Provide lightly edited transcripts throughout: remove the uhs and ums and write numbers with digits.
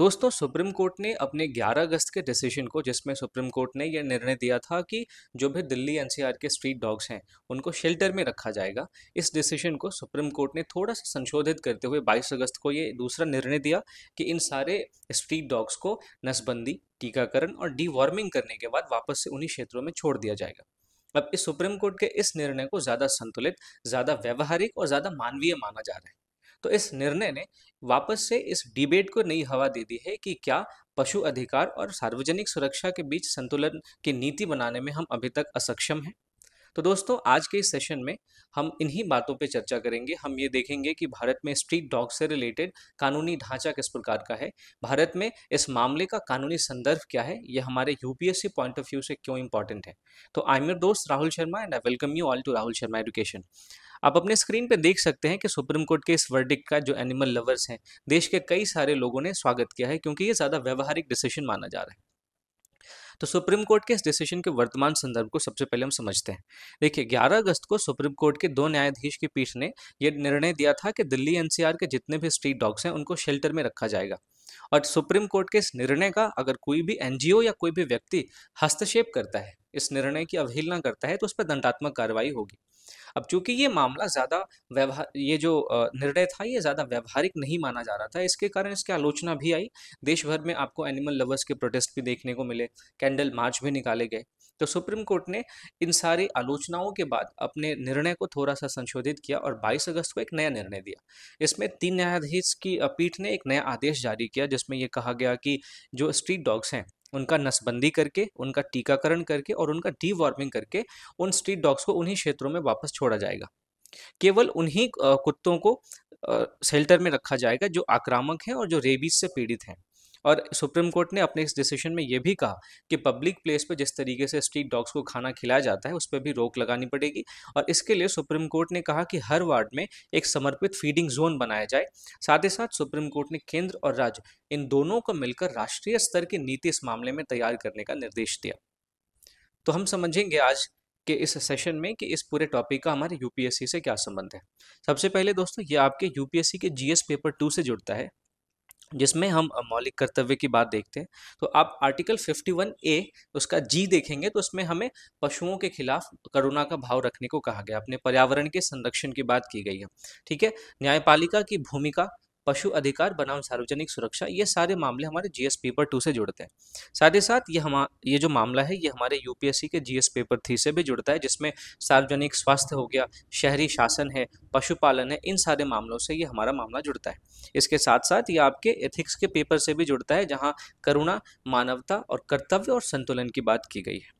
दोस्तों supreme court ने अपने 11 अगस्त के डिसीजन को, जिसमें सुप्रीम कोर्ट ने यह निर्णय दिया था कि जो भी दिल्ली एनसीआर के स्ट्रीट डॉग्स हैं उनको शेल्टर में रखा जाएगा। इस डिसीजन को सुप्रीम कोर्ट ने थोड़ा सा संशोधित करते हुए 22 अगस्त को ये दूसरा निर्णय दिया कि इन सारे स्ट्रीट डॉग्स को नसबंदी, टीकाकरण और डीवॉर्मिंग करने के बाद वापस से उन्हीं क्षेत्रों में छोड़ दिया जाएगा। अब इस सुप्रीम कोर्ट के इस निर्णय को ज़्यादा संतुलित, ज़्यादा व्यवहारिक और ज़्यादा मानवीय माना जा रहा है। तो इस निर्णय ने वापस से इस डिबेट को नई हवा दे दी है कि क्या पशु अधिकार और सार्वजनिक सुरक्षा के बीच संतुलन की नीति बनाने में हम अभी तक असक्षम हैं। तो दोस्तों आज के इस सेशन में हम इन्हीं बातों पे चर्चा करेंगे। हम ये देखेंगे कि भारत में स्ट्रीट डॉग से रिलेटेड कानूनी ढांचा किस प्रकार का है, भारत में इस मामले का कानूनी संदर्भ क्या है, ये हमारे यूपीएससी पॉइंट ऑफ व्यू से क्यों इंपॉर्टेंट है। तो आई एम योर दोस्त Rahul Sharma and I welcome you all to Rahul Sharma education. आप अपने स्क्रीन पे देख सकते हैं कि सुप्रीम कोर्ट के इस वर्डिक्ट का जो एनिमल लवर्स हैं, देश के कई सारे लोगों ने स्वागत किया है, क्योंकि ये ज़्यादा व्यवहारिक डिसीजन माना जा रहा है। तो सुप्रीम कोर्ट के इस डिसीजन के वर्तमान संदर्भ को सबसे पहले हम समझते हैं। देखिए 11 अगस्त को सुप्रीम कोर्ट के 2 न्यायाधीश की पीठ ने यह निर्णय दिया था कि दिल्ली एनसीआर के जितने भी स्ट्रीट डॉग्स हैं उनको शेल्टर में रखा जाएगा। और सुप्रीम कोर्ट के इस निर्णय का अगर कोई भी एनजीओ या कोई भी व्यक्ति हस्तक्षेप करता है, इस निर्णय की अवहेलना करता है, तो उस पर दंडात्मक कार्रवाई होगी। अब चूंकि ये मामला ज़्यादा व्यवहार ये जो निर्णय था ये ज़्यादा व्यवहारिक नहीं माना जा रहा था, इसके कारण इसकी आलोचना भी आई। देश भर में आपको एनिमल लवर्स के प्रोटेस्ट भी देखने को मिले, कैंडल मार्च भी निकाले गए। तो सुप्रीम कोर्ट ने इन सारी आलोचनाओं के बाद अपने निर्णय को थोड़ा सा संशोधित किया और 22 अगस्त को एक नया निर्णय दिया। इसमें 3 न्यायाधीश की पीठ ने एक नया आदेश जारी किया, जिसमें यह कहा गया कि जो स्ट्रीट डॉग्स हैं उनका नसबंदी करके, उनका टीकाकरण करके और उनका डीवॉर्मिंग करके उन स्ट्रीट डॉग्स को उन्हीं क्षेत्रों में वापस छोड़ा जाएगा। केवल उन्हीं कुत्तों को शेल्टर में रखा जाएगा जो आक्रामक हैं और जो रेबीज से पीड़ित हैं। और सुप्रीम कोर्ट ने अपने इस डिसीजन में यह भी कहा कि पब्लिक प्लेस पे जिस तरीके से स्ट्रीट डॉग्स को खाना खिलाया जाता है उस पर भी रोक लगानी पड़ेगी। और इसके लिए सुप्रीम कोर्ट ने कहा कि हर वार्ड में एक समर्पित फीडिंग जोन बनाया जाए। साथ ही साथ सुप्रीम कोर्ट ने केंद्र और राज्य इन दोनों को मिलकर राष्ट्रीय स्तर की नीति इस मामले में तैयार करने का निर्देश दिया। तो हम समझेंगे आज के इस सेशन में कि इस पूरे टॉपिक का हमारे यूपीएससी से क्या संबंध है। सबसे पहले दोस्तों ये आपके यूपीएससी के जीएस पेपर 2 से जुड़ता है, जिसमें हम मौलिक कर्तव्य की बात देखते हैं। तो आप आर्टिकल 51A उसका जी देखेंगे तो उसमें हमें पशुओं के खिलाफ करुणा का भाव रखने को कहा गया, अपने पर्यावरण के संरक्षण की बात की गई है। ठीक है, न्यायपालिका की भूमिका, पशु अधिकार बनाम सार्वजनिक सुरक्षा, ये सारे मामले हमारे जीएस पेपर 2 से जुड़ते हैं। साथ ही साथ ये जो मामला है ये हमारे यूपीएससी के जीएस पेपर 3 से भी जुड़ता है, जिसमें सार्वजनिक स्वास्थ्य हो गया, शहरी शासन है, पशुपालन है, इन सारे मामलों से ये हमारा मामला जुड़ता है। इसके साथ साथ ये आपके एथिक्स के पेपर से भी जुड़ता है, जहाँ करुणा, मानवता और कर्तव्य और संतुलन की बात की गई है।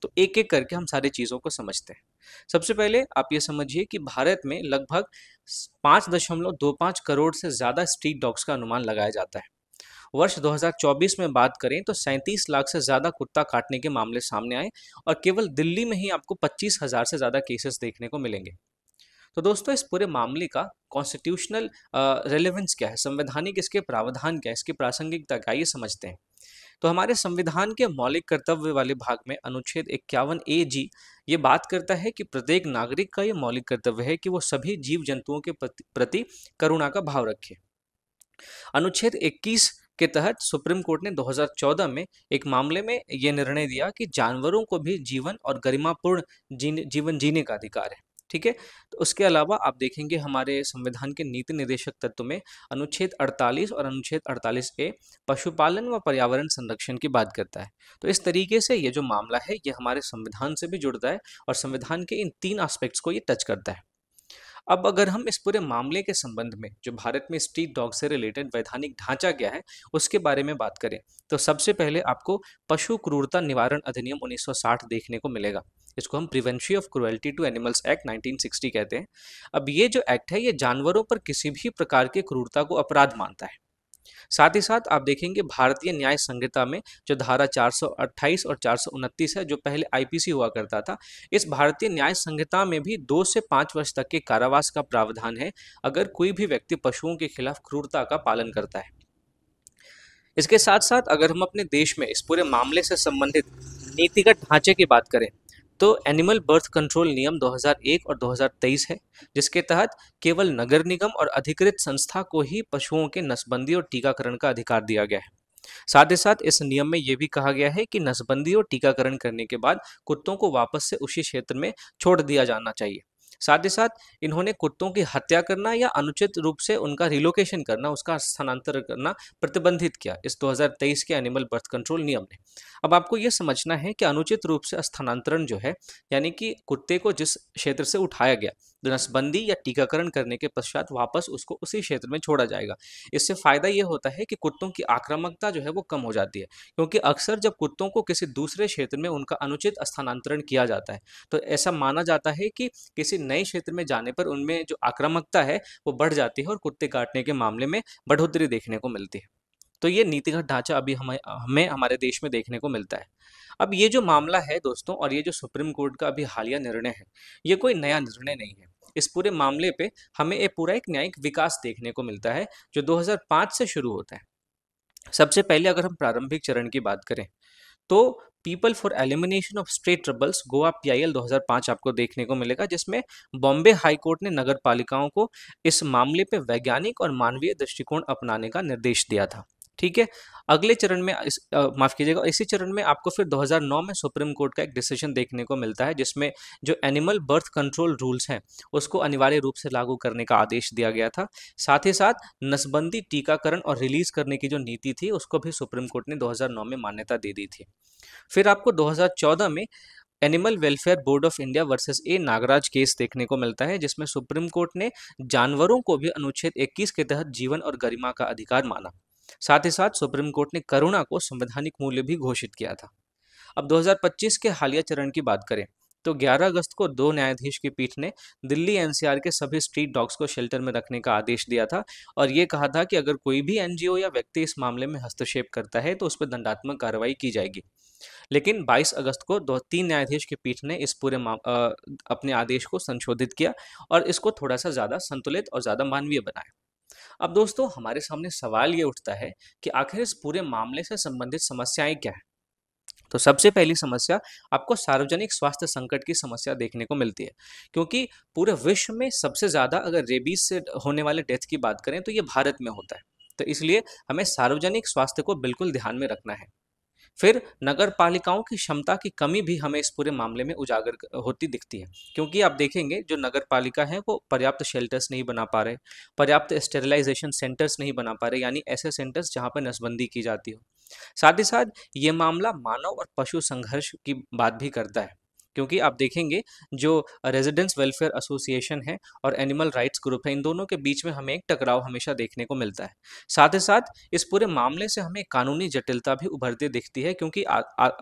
तो एक एक करके हम सारी चीज़ों को समझते हैं। सबसे पहले आप ये समझिए कि भारत में लगभग 5.25 करोड़ से ज़्यादा स्ट्रीट डॉग्स का अनुमान लगाया जाता है। वर्ष 2024 में बात करें तो 37 लाख से ज़्यादा कुत्ता काटने के मामले सामने आए और केवल दिल्ली में ही आपको 25,000 से ज़्यादा केसेस देखने को मिलेंगे। तो दोस्तों इस पूरे मामले का कॉन्स्टिट्यूशनल रेलेवेंस क्या है, संवैधानिक इसके प्रावधान क्या है, इसकी प्रासंगिकता क्या है, ये समझते हैं। तो हमारे संविधान के मौलिक कर्तव्य वाले भाग में अनुच्छेद 51A(g) ये बात करता है कि प्रत्येक नागरिक का ये मौलिक कर्तव्य है कि वो सभी जीव जंतुओं के प्रति करुणा का भाव रखे। अनुच्छेद 21 के तहत सुप्रीम कोर्ट ने 2014 में एक मामले में ये निर्णय दिया कि जानवरों को भी जीवन और गरिमापूर्ण जीवन जीने का अधिकार है। ठीक है, तो उसके अलावा आप देखेंगे हमारे संविधान के नीति निर्देशक तत्व में अनुच्छेद 48 और अनुच्छेद 48A पशुपालन व पर्यावरण संरक्षण की बात करता है। तो इस तरीके से ये जो मामला है ये हमारे संविधान से भी जुड़ता है और संविधान के इन 3 एस्पेक्ट्स को ये टच करता है। अब अगर हम इस पूरे मामले के संबंध में जो भारत में स्ट्रीट डॉग से रिलेटेड वैधानिक ढांचा क्या है उसके बारे में बात करें तो सबसे पहले आपको पशु क्रूरता निवारण अधिनियम 1960 देखने को मिलेगा। इसको हम prevention of cruelty to animals act 1960 कहते हैं। अब ये जो एक्ट है ये जानवरों पर किसी भी प्रकार की क्रूरता को अपराध मानता है। साथ ही साथ आप देखेंगे भारतीय न्याय संहिता में जो धारा 428 और 429 है, जो पहले आईपीसी हुआ करता था, इस भारतीय न्याय संहिता में भी 2 से 5 वर्ष तक के कारावास का प्रावधान है अगर कोई भी व्यक्ति पशुओं के खिलाफ क्रूरता का पालन करता है। इसके साथ साथ अगर हम अपने देश में इस पूरे मामले से संबंधित नीतिगत ढांचे की बात करें तो एनिमल बर्थ कंट्रोल नियम 2001 और 2023 है, जिसके तहत केवल नगर निगम और अधिकृत संस्था को ही पशुओं के नसबंदी और टीकाकरण का अधिकार दिया गया है। साथ ही साथ इस नियम में यह भी कहा गया है कि नसबंदी और टीकाकरण करने के बाद कुत्तों को वापस से उसी क्षेत्र में छोड़ दिया जाना चाहिए। साथ ही साथ इन्होंने कुत्तों की हत्या करना या अनुचित रूप से उनका रिलोकेशन करना, उसका स्थानांतरण करना प्रतिबंधित किया इस 2023 के एनिमल बर्थ कंट्रोल नियम ने। अब आपको यह समझना है कि अनुचित रूप से स्थानांतरण जो है, यानी कि कुत्ते को जिस क्षेत्र से उठाया गया, नसबंदी या टीकाकरण करने के पश्चात वापस उसको उसी क्षेत्र में छोड़ा जाएगा। इससे फायदा ये होता है कि कुत्तों की आक्रामकता जो है वो कम हो जाती है, क्योंकि अक्सर जब कुत्तों को किसी दूसरे क्षेत्र में उनका अनुचित स्थानांतरण किया जाता है तो ऐसा माना जाता है कि किसी नए क्षेत्र में जाने पर उनमें जो आक्रामकता है वो बढ़ जाती है और कुत्ते काटने के मामले में बढ़ोतरी देखने को मिलती है। तो ये नीतिगत ढांचा अभी हमें हमें हमारे देश में देखने को मिलता है। अब ये जो मामला है दोस्तों, और ये जो सुप्रीम कोर्ट का अभी हालिया निर्णय है, ये कोई नया निर्णय नहीं है। इस पूरे मामले पे हमें एक पूरा एक न्यायिक विकास देखने को मिलता है जो 2005 से शुरू होता है। सबसे पहले अगर हम प्रारंभिक चरण की बात करें तो people for elimination of state troubles Goa PIL 2005 आपको देखने को मिलेगा, जिसमें बॉम्बे हाई कोर्ट ने नगर पालिकाओं को इस मामले पे वैज्ञानिक और मानवीय दृष्टिकोण अपनाने का निर्देश दिया था। ठीक है। अगले चरण में माफ कीजिएगा, इसी चरण में आपको फिर 2009 में सुप्रीम कोर्ट का एक डिसीजन देखने को मिलता है, जिसमें जो एनिमल बर्थ कंट्रोल रूल्स हैं उसको अनिवार्य रूप से लागू करने का आदेश दिया गया था। साथ ही साथ नसबंदी, टीकाकरण और रिलीज करने की जो नीति थी उसको भी सुप्रीम कोर्ट ने 2009 में मान्यता दे दी थी। फिर आपको 2014 में animal welfare board of India versus A Nagaraj case देखने को मिलता है, जिसमें सुप्रीम कोर्ट ने जानवरों को भी अनुच्छेद 21 के तहत जीवन और गरिमा का अधिकार माना। साथ ही साथ सुप्रीम कोर्ट ने करुणा को संवैधानिक मूल्य भी घोषित किया था। अब 2025 के हालिया चरण की बात करें तो 11 अगस्त को 2 न्यायाधीश की पीठ ने दिल्ली एनसीआर के सभी स्ट्रीट डॉग्स को शेल्टर में रखने का आदेश दिया था और ये कहा था कि अगर कोई भी एनजीओ या व्यक्ति इस मामले में हस्तक्षेप करता है तो उस पर दंडात्मक कार्रवाई की जाएगी। लेकिन 22 अगस्त को 3 न्यायाधीश की पीठ ने इस पूरे अपने आदेश को संशोधित किया और इसको थोड़ा सा ज़्यादा संतुलित और ज़्यादा मानवीय बनाया। अब दोस्तों हमारे सामने सवाल ये उठता है कि आखिर इस पूरे मामले से संबंधित समस्याएं क्या है। तो सबसे पहली समस्या आपको सार्वजनिक स्वास्थ्य संकट की समस्या देखने को मिलती है, क्योंकि पूरे विश्व में सबसे ज़्यादा अगर रेबीज से होने वाले डेथ की बात करें तो ये भारत में होता है। तो इसलिए हमें सार्वजनिक स्वास्थ्य को बिल्कुल ध्यान में रखना है। फिर नगर पालिकाओं की क्षमता की कमी भी हमें इस पूरे मामले में उजागर होती दिखती है, क्योंकि आप देखेंगे जो नगर पालिका है वो पर्याप्त शेल्टर्स नहीं बना पा रहे, पर्याप्त स्टेरिलाइजेशन सेंटर्स नहीं बना पा रहे, यानी ऐसे सेंटर्स जहाँ पर नसबंदी की जाती हो। साथ ही साथ ये मामला मानव और पशु संघर्ष की बात भी करता है, क्योंकि आप देखेंगे जो रेजिडेंट्स वेलफेयर एसोसिएशन है और एनिमल राइट्स ग्रुप है, इन दोनों के बीच में हमें एक टकराव हमेशा देखने को मिलता है। साथ ही साथ इस पूरे मामले से हमें कानूनी जटिलता भी उभरती दिखती है, क्योंकि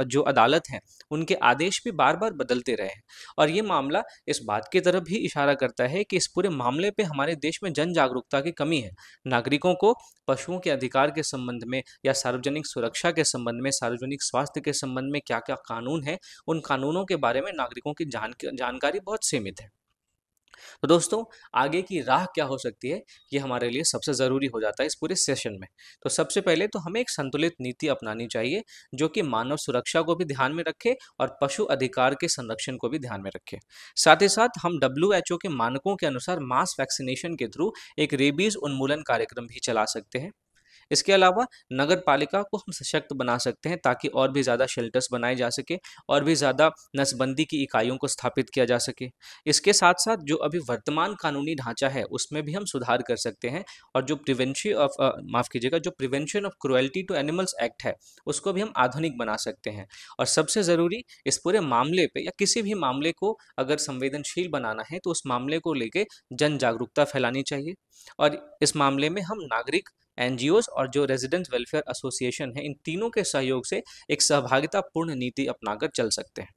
जो अदालत हैं उनके आदेश भी बार बार बदलते रहे हैं और ये मामला इस बात की तरफ भी इशारा करता है कि इस पूरे मामले पे हमारे देश में जन जागरूकता की कमी है। नागरिकों को पशुओं के अधिकार के संबंध में या सार्वजनिक सुरक्षा के संबंध में, सार्वजनिक स्वास्थ्य के संबंध में क्या क्या कानून है, उन कानूनों के बारे में नागरिकों की जानकारी बहुत सीमित है। तो दोस्तों आगे की राह क्या हो सकती है, ये हमारे लिए सबसे ज़रूरी हो जाता है इस पूरे सेशन में। तो सबसे पहले तो हमें एक संतुलित नीति अपनानी चाहिए जो कि मानव सुरक्षा को भी ध्यान में रखे और पशु अधिकार के संरक्षण को भी ध्यान में रखे। साथ ही साथ हम WHO के मानकों के अनुसार मास वैक्सीनेशन के थ्रू एक रेबीज उन्मूलन कार्यक्रम भी चला सकते हैं। इसके अलावा नगर पालिका को हम सशक्त बना सकते हैं ताकि और भी ज़्यादा शेल्टर्स बनाए जा सके और भी ज़्यादा नसबंदी की इकाइयों को स्थापित किया जा सके। इसके साथ साथ जो अभी वर्तमान कानूनी ढांचा है उसमें भी हम सुधार कर सकते हैं और जो prevention of cruelty to animals act है उसको भी हम आधुनिक बना सकते हैं। और सबसे ज़रूरी, इस पूरे मामले पे या किसी भी मामले को अगर संवेदनशील बनाना है तो उस मामले को लेके जन जागरूकता फैलानी चाहिए और इस मामले में हम नागरिक, एनजीओज और जो रेजिडेंट वेलफेयर एसोसिएशन है, इन तीनों के सहयोग से एक सहभागितापूर्ण नीति अपनाकर चल सकते हैं।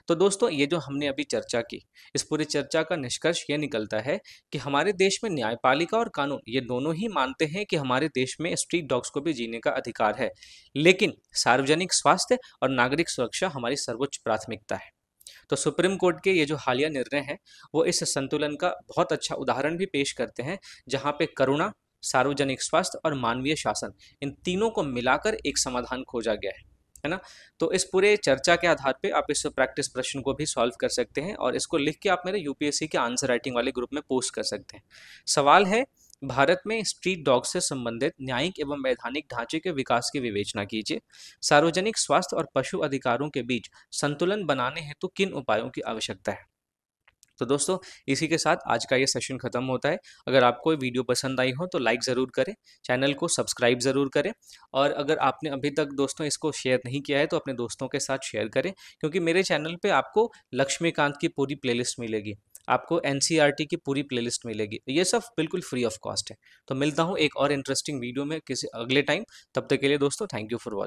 तो दोस्तों ये जो हमने अभी चर्चा की, इस पूरी चर्चा का निष्कर्ष ये निकलता है कि हमारे देश में न्यायपालिका और कानून ये दोनों ही मानते हैं कि हमारे देश में स्ट्रीट डॉग्स को भी जीने का अधिकार है, लेकिन सार्वजनिक स्वास्थ्य और नागरिक सुरक्षा हमारी सर्वोच्च प्राथमिकता है। तो सुप्रीम कोर्ट के ये जो हालिया निर्णय है वो इस संतुलन का बहुत अच्छा उदाहरण भी पेश करते हैं, जहाँ पे करुणा, सार्वजनिक स्वास्थ्य और मानवीय शासन, इन तीनों को मिलाकर एक समाधान खोजा गया है। है ना। तो इस पूरे चर्चा के आधार पे आप इस प्रैक्टिस प्रश्न को भी सॉल्व कर सकते हैं और इसको लिख के आप मेरे यूपीएससी के आंसर राइटिंग वाले ग्रुप में पोस्ट कर सकते हैं। सवाल है, भारत में स्ट्रीट डॉग से संबंधित न्यायिक एवं वैधानिक ढांचे के विकास की विवेचना कीजिए। सार्वजनिक स्वास्थ्य और पशु अधिकारों के बीच संतुलन बनाने हेतु किन उपायों की आवश्यकता है। तो दोस्तों, इसी के साथ आज का ये सेशन खत्म होता है। अगर आपको ये वीडियो पसंद आई हो तो लाइक ज़रूर करें, चैनल को सब्सक्राइब ज़रूर करें, और अगर आपने अभी तक दोस्तों इसको शेयर नहीं किया है तो अपने दोस्तों के साथ शेयर करें, क्योंकि मेरे चैनल पे आपको लक्ष्मीकांत की पूरी प्लेलिस्ट मिलेगी, आपको एनसीईआरटी की पूरी प्लेलिस्ट मिलेगी, ये सब बिल्कुल फ्री ऑफ कॉस्ट है। तो मिलता हूँ एक और इंटरेस्टिंग वीडियो में किसी अगले टाइम। तब तक के लिए दोस्तों, थैंक यू फॉर वॉचिंग।